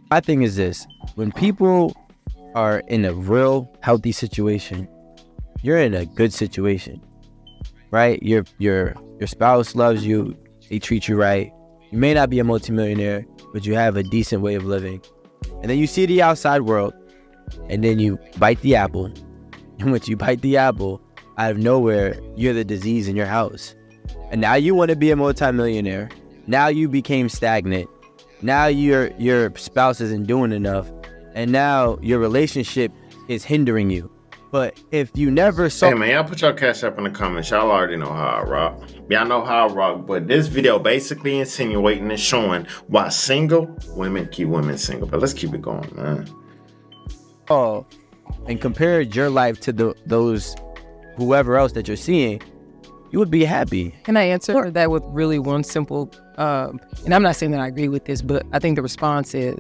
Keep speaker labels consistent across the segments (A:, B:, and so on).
A: My thing is this: when people are in a real healthy situation, you're in a good situation, right? Your spouse loves you, they treat you right. You may not be a multimillionaire, but you have a decent way of living. And then you see the outside world, and then you bite the apple. And once you bite the apple, out of nowhere, you're the disease in your house. And now you want to be a multimillionaire. Now you became stagnant. Now your spouse isn't doing enough. And now your relationship is hindering you. But if you never saw...
B: Hey man, y'all put your cash up in the comments. Y'all already know how I rock. Y'all know how I rock. But this video basically insinuating and showing why single women keep women single. But let's keep it going, man.
A: Oh, and compared your life to those whoever else that you're seeing, you would be happy.
C: Can I answer that with really one simple, and I'm not saying that I agree with this, but I think the response is,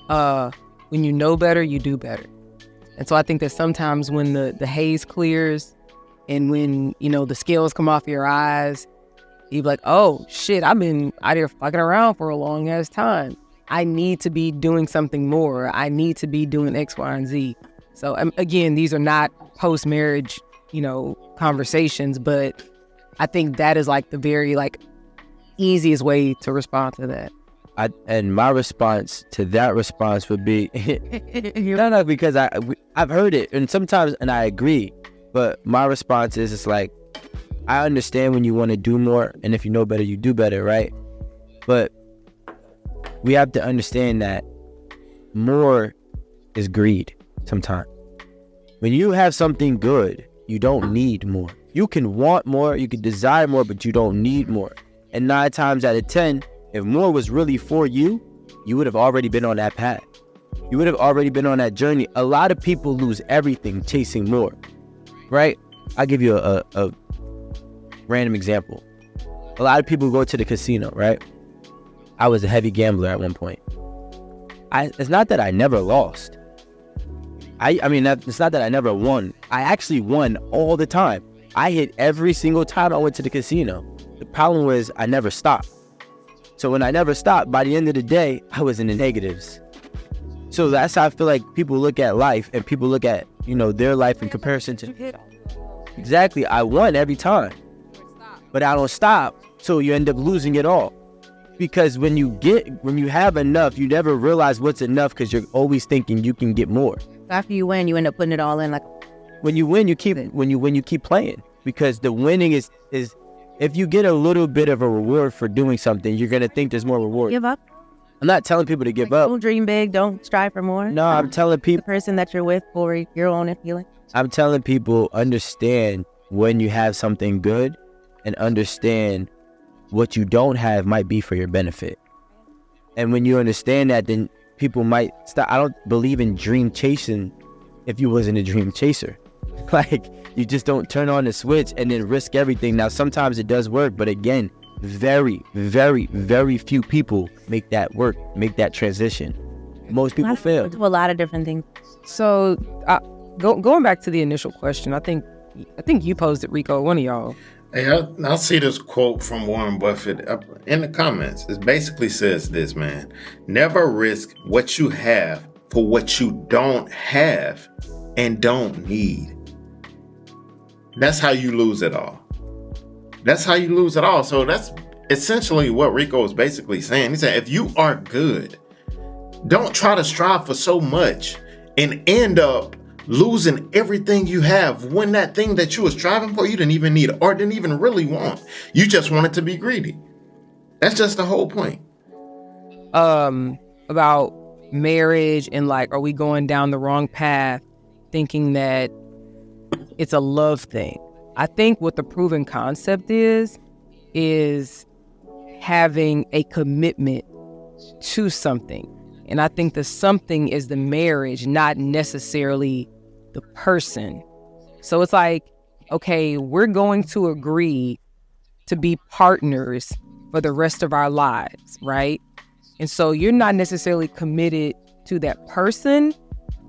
C: when you know better, you do better. And so I think that sometimes when the haze clears and when, the scales come off your eyes, you're like, oh shit, I've been out here fucking around for a long ass time. I need to be doing something more. I need to be doing X, Y, and Z. So again, these are not post-marriage, conversations, but I think that is like the very easiest way to respond to that.
A: And my response to that response would be, no, because I've heard it, and sometimes, and I agree, but my response is, it's like, I understand when you want to do more, and if you know better, you do better, right? But we have to understand that more is greed sometimes. When you have something good, you don't need more. You can want more, you can desire more, but you don't need more. And 9 times out of 10, if more was really for you, you would have already been on that path. You would have already been on that journey. A lot of people lose everything chasing more, right? I'll give you a random example. A lot of people go to the casino, right? I was a heavy gambler at one point. It's not that I never lost. It's not that I never won. I actually won all the time. I hit every single time I went to the casino. The problem was I never stopped. So when I never stopped, by the end of the day, I was in the negatives. So that's how I feel like people look at life, and people look at, their life in comparison to... Exactly, I won every time. But I don't stop, so you end up losing it all. Because when you have enough, you never realize what's enough because you're always thinking you can get more.
D: After you win, you end up putting it all in.
A: When you win, you keep playing, because the winning is if you get a little bit of a reward for doing something, you're gonna think there's more reward.
D: Give up.
A: I'm not telling people to give up.
D: Don't dream big. Don't strive for more.
A: No, I'm telling people,
D: the person that you're with for your own healing.
A: I'm telling people, understand when you have something good, and understand what you don't have might be for your benefit. And when you understand that, then people might stop. I don't believe in dream chasing if you wasn't a dream chaser. You just don't turn on the switch and then risk everything. Now, sometimes it does work, but again, very, very, very few people make that work, make that transition. Most people fail.
D: Do a lot of different things.
C: So, going back to the initial question, I think you posed it, Rico, one of y'all.
B: Hey, I'll see this quote from Warren Buffett up in the comments. It basically says this, man: never risk what you have for what you don't have and don't need. That's how you lose it all. That's how you lose it all. So that's essentially what Rico is basically saying. He said, if you are good, don't try to strive for so much and end up losing everything you have when that thing that you were striving for, you didn't even need or didn't even really want. You just wanted to be greedy. That's just the whole point.
C: About marriage and are we going down the wrong path thinking that it's a love thing? I think what the proven concept is having a commitment to something. And I think the something is the marriage, not necessarily the person. So it's okay, we're going to agree to be partners for the rest of our lives, right? And so you're not necessarily committed to that person.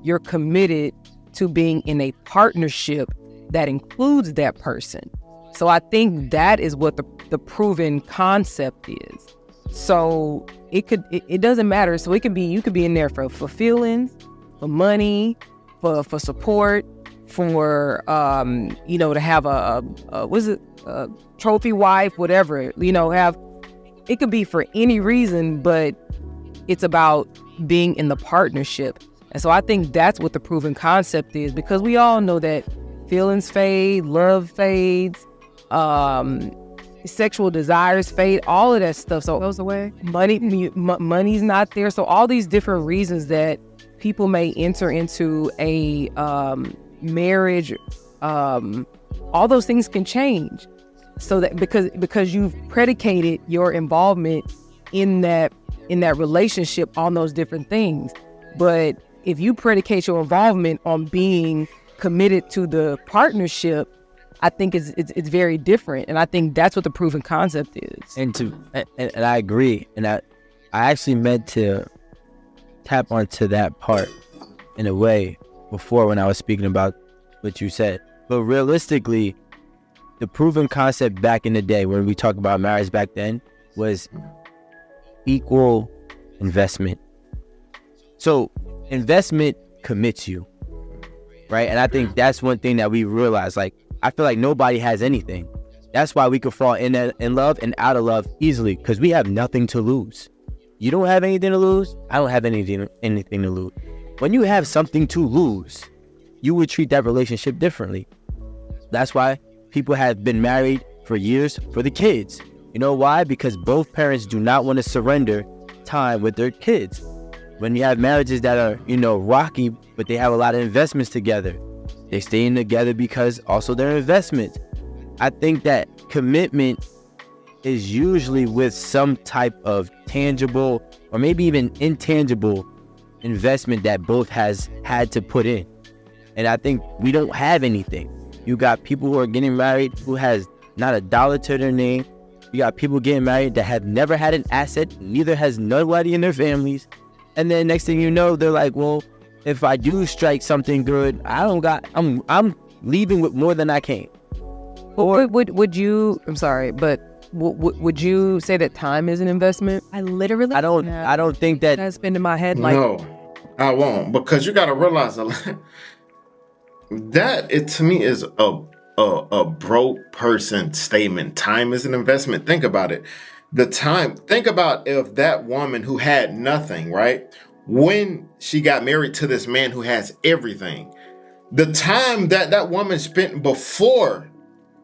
C: You're committed to being in a partnership that includes that person. So I think that is what the proven concept is. So it doesn't matter. So you could be in there for feelings, for money, for support, for to have a trophy wife, whatever, it could be for any reason, but it's about being in the partnership. And so I think that's what the proven concept is, because we all know that feelings fade, love fades, sexual desires fade, all of that stuff. So
D: Goes away.
C: money's not there. So all these different reasons that people may enter into a marriage, all those things can change. So that because you've predicated your involvement in that relationship on those different things. But if you predicate your involvement on being committed to the partnership, I think it's very different. And I think that's what the proven concept is.
A: And I agree. And I actually meant to tap onto that part in a way before when I was speaking about what you said. But realistically, the proven concept back in the day when we talked about marriage back then was equal investment. So investment commits you, right? And I think that's one thing that we realize. Like, I feel like nobody has anything. That's why we could fall in love and out of love easily, because we have nothing to lose. You don't have anything to lose. I don't have anything to lose. When you have something to lose, you would treat that relationship differently. That's why people have been married for years for the kids. You know why? Because both parents do not want to surrender time with their kids. When you have marriages that are, rocky, but they have a lot of investments together, they stay in together because also their investments. I think that commitment is usually with some type of tangible or maybe even intangible investment that both has had to put in. And I think we don't have anything. You got people who are getting married who has not a dollar to their name. You got people getting married that have never had an asset, neither has nobody in their families. And then next thing you know, they're like, well, if I do strike something good, I'm leaving with more than I came.
C: Or would you, I'm sorry, but would you say that time is an investment?
D: I literally.
A: I don't think that.
C: That's been in my head like.
B: No, I won't, because you got to realize that it to me is a broke person statement. Time is an investment. Think about it. Think about if that woman who had nothing, right? When she got married to this man who has everything, the time that woman spent before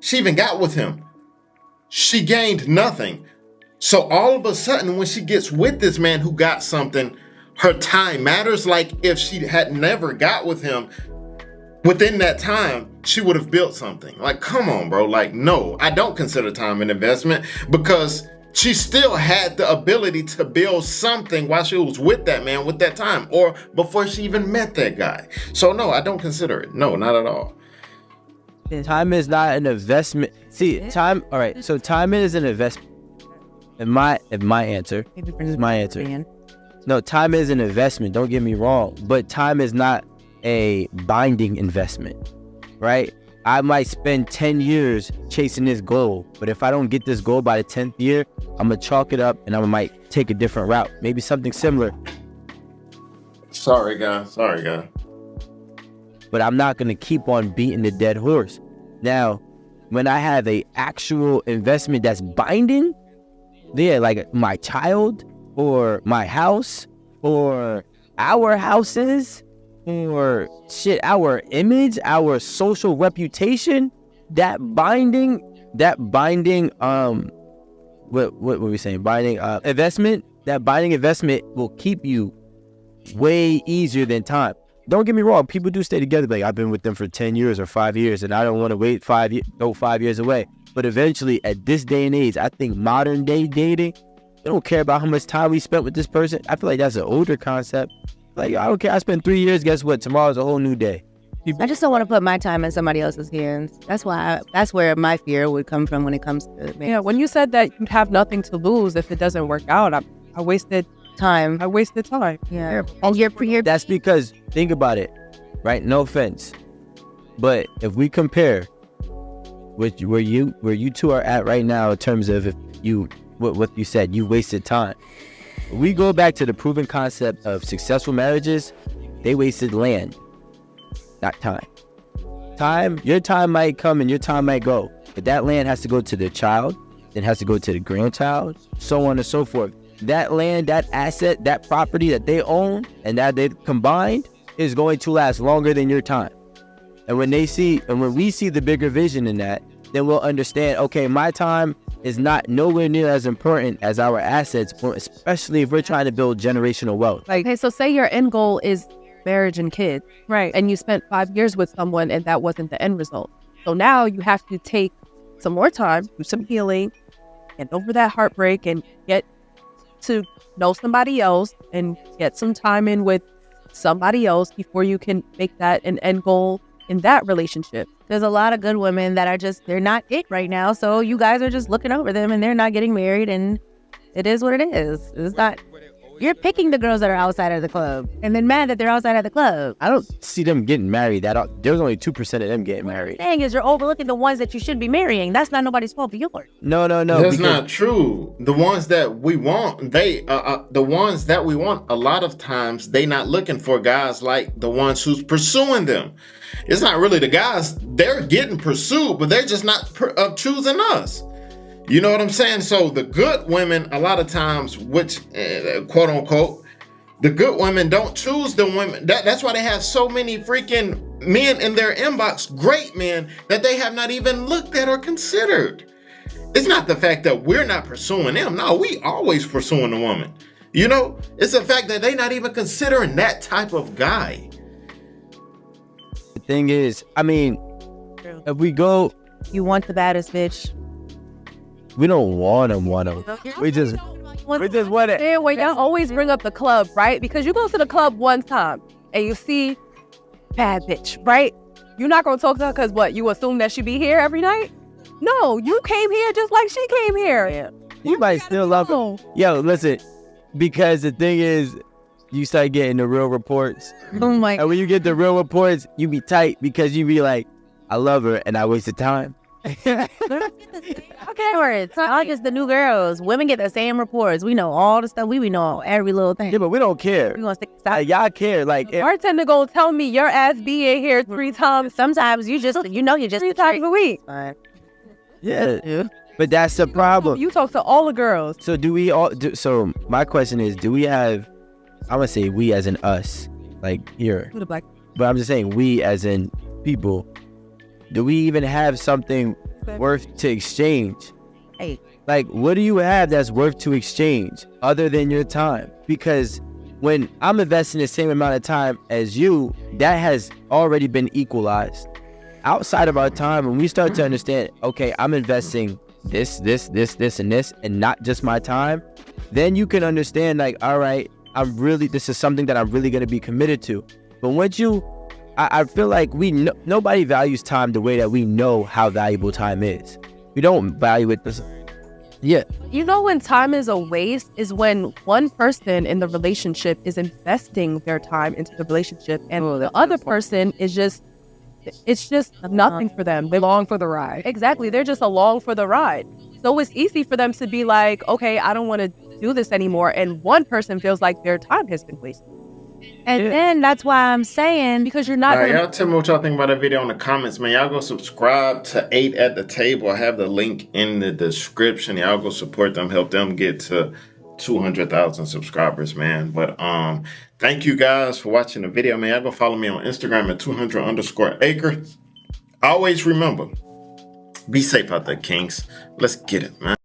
B: she even got with him, she gained nothing. So all of a sudden, when she gets with this man who got something, her time matters. Like if she had never got with him, within that time, she would have built something. Like, come on, bro. Like, no, I don't consider time an investment, because she still had the ability to build something while she was with that man with that time, or before she even met that guy. So no, I don't consider it. No, not at all.
A: Time is not an investment. See, time. All right. So time is an investment. And my answer is my answer. No, time is an investment. Don't get me wrong, but time is not a binding investment, right? I might spend 10 years chasing this goal, but if I don't get this goal by the 10th year, I'm gonna chalk it up and I might take a different route, maybe something similar.
B: Sorry, guy.
A: But I'm not gonna keep on beating the dead horse. Now, when I have a actual investment that's binding, yeah, like my child or my house or our houses or our image, our social reputation, that binding, what were we saying? Binding investment, that binding investment will keep you way easier than time. Don't get me wrong, people do stay together. Like, I've been with them for 10 years or 5 years, and I don't want to wait 5 years away. But eventually, at this day and age, I think modern day dating, they don't care about how much time we spent with this person. I feel like that's an older concept. Like, I don't care. I spent 3 years. Guess what? Tomorrow's a whole new day.
D: I just don't want to put my time in somebody else's hands. That's where my fear would come from when it comes to me.
C: Yeah, when you said that you'd have nothing to lose if it doesn't work out, I wasted
D: time.
C: Yeah.
D: And you're
A: That's because, think about it, right? No offense, but if we compare with where you two are at right now in terms of if you what you said. You wasted time. We go back to the proven concept of successful marriages. They wasted land, not time. Your time might come and your time might go, but that land has to go to the child, then has to go to the grandchild, so on and so forth. That land, that asset, that property that they own and that they combined is going to last longer than your time. And when we see the bigger vision in that, then we'll understand, okay, my time is not nowhere near as important as our assets, especially if we're trying to build generational wealth.
E: Like, okay, so say your end goal is marriage and kids,
C: Right.
E: and you spent 5 years with someone and that wasn't the end result. So now you have to take some more time, do some healing, get over that heartbreak and get to know somebody else and get some time in with somebody else before you can make that an end goal in that relationship.
D: There's a lot of good women that are they're not it right now. So you guys are just looking over them and they're not getting married, and it is what it is. It's not, you're picking the girls that are outside of the club and then mad that they're outside of the club.
A: I don't see them getting married. There's only 2% of them getting married.
D: The thing is, you're overlooking the ones that you should be marrying. That's not nobody's fault but yours.
A: No.
B: That's not true. The ones that we want, a lot of times they not looking for guys like the ones who's pursuing them. It's not really the guys. They're getting pursued, but they're just not choosing us. You know what I'm saying? So the good women, a lot of times, which quote unquote, the good women don't choose the women. That's why they have so many freaking men in their inbox, great men that they have not even looked at or considered. It's not the fact that we're not pursuing them. No, we always pursuing the woman. You know, it's the fact that they're not even considering that type of guy.
A: The thing is, I mean, if we go,
D: You want the baddest bitch.
A: we don't want them. We just want it.
E: And when y'all always bring up the club, right? Because you go to the club one time and you see bad bitch, right? You're not gonna talk to her because what? You assume that she be here every night? No, you came here just like she came here.
D: Yeah.
A: You might still love it. Yo, listen, because the thing is, you start getting the real reports.
D: Oh my.
A: And when you get the real reports, you be tight because you be like, I love her and I wasted time.
D: Okay, it's not like it's the new girls. Women get the same reports. We know all the stuff. We know every little thing.
A: Yeah, but we don't care.
D: We gonna stick to stop.
A: Y'all care. Like,
E: Bartender gonna tell me your ass be in here 3 times,
D: Sometimes you just
E: 3 times a week.
A: yeah. But that's the problem.
E: You talk to all the girls.
A: So do we all? So my question is, do we have? I'm gonna say we as in us, like here.
E: Who the black?
A: But I'm just saying we as in people. Do we even have something worth to exchange?
D: Hey.
A: Like, what do you have that's worth to exchange other than your time? Because when I'm investing the same amount of time as you, that has already been equalized. Outside of our time, when we start to understand, okay, I'm investing this, and this, and not just my time, then you can understand, like, all right, this is something that I'm really going to be committed to. But once I feel like nobody values time the way that we know how valuable time is. We don't value it. Yeah.
E: You know when time is a waste is when one person in the relationship is investing their time into the relationship and the other person is just, it's just nothing for them. They
C: Along for the ride.
E: Exactly. They're just along for the ride. So it's easy for them to be like, okay, I don't want to do this anymore. And one person feels like their time has been wasted.
D: And then that's why I'm saying,
E: Because you're not
B: All right,
E: gonna-
B: y'all tell me what y'all think about that video in the comments, man. Y'all go subscribe to 8 at the Table. I have the link in the description. Y'all go support them, help them get to 200,000 subscribers, man. But thank you guys for watching the video, man. Y'all go follow me on Instagram at 200_acres. Always remember, be safe out there, kings. Let's get it, man.